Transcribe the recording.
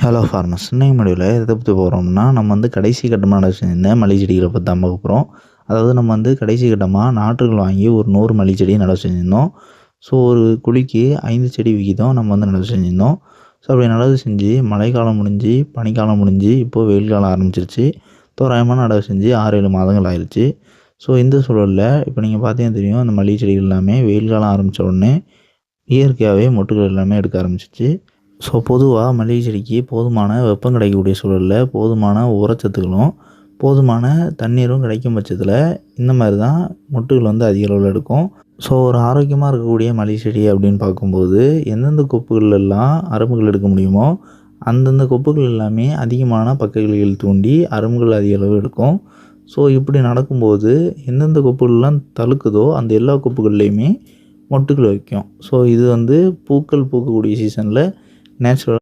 Hello farmers, இன்னைக்கு முடிவில் எதை பற்றி போகிறோம்னா, நம்ம கடைசி கட்டமாக நடவு செஞ்சிருந்த மல்லிகை செடிகளை பற்றி தான் பார்க்க போகிறோம். அதாவது நம்ம கடைசி கட்டமாக நாற்றுகள் வாங்கி ஒரு 100 மல்லிகை செடி நடவு செஞ்சுருந்தோம். ஸோ ஒரு குழிக்கு 5 செடி விகிதம் நம்ம நடவு செஞ்சுருந்தோம். ஸோ அப்படி நடவு செஞ்சு மழைக்காலம் முடிஞ்சு பனிக்காலம் முடிஞ்சு இப்போது வெயில் காலம் ஆரம்பிச்சிருச்சு. தோராயமாக நடவு செஞ்சு 6-7 மாதங்கள் ஆயிடுச்சு. ஸோ இந்த சூழலில் இப்போ நீங்கள் பார்த்தீங்கன்னா தெரியும், அந்த மல்லிகை செடிகள் எல்லாமே வெயில் காலம் ஆரம்பித்த உடனே இயற்கையாகவே மொட்டுகள் எல்லாமே எடுக்க ஆரம்பிச்சிச்சு. ஸோ பொதுவாக மல்லிகை செடிக்கு போதுமான வெப்பம் கிடைக்கக்கூடிய சூழலில் போதுமான உரச்சத்துக்களும் போதுமான தண்ணீரும் கிடைக்கும் பட்சத்தில் இந்த மாதிரி தான் மொட்டுகள் அதிக அளவில் எடுக்கும். ஸோ ஒரு ஆரோக்கியமாக இருக்கக்கூடிய மல்லிகை செடி அப்படின்னு பார்க்கும்போது எந்தெந்த கொப்புகளெல்லாம் அரும்புகள் எடுக்க முடியுமோ அந்தந்த கொப்புகள் எல்லாமே அதிகமான பக்கங்களில் தூண்டி அரும்புகள் அதிக அளவு எடுக்கும். ஸோ இப்படி நடக்கும்போது எந்தெந்த கொப்புகள்லாம் தழுக்குதோ அந்த எல்லா கொப்புகள்லேயுமே மொட்டுகள் வைக்கும். ஸோ இது பூக்கள் பூக்கக்கூடிய சீசனில் நேச்சுரல்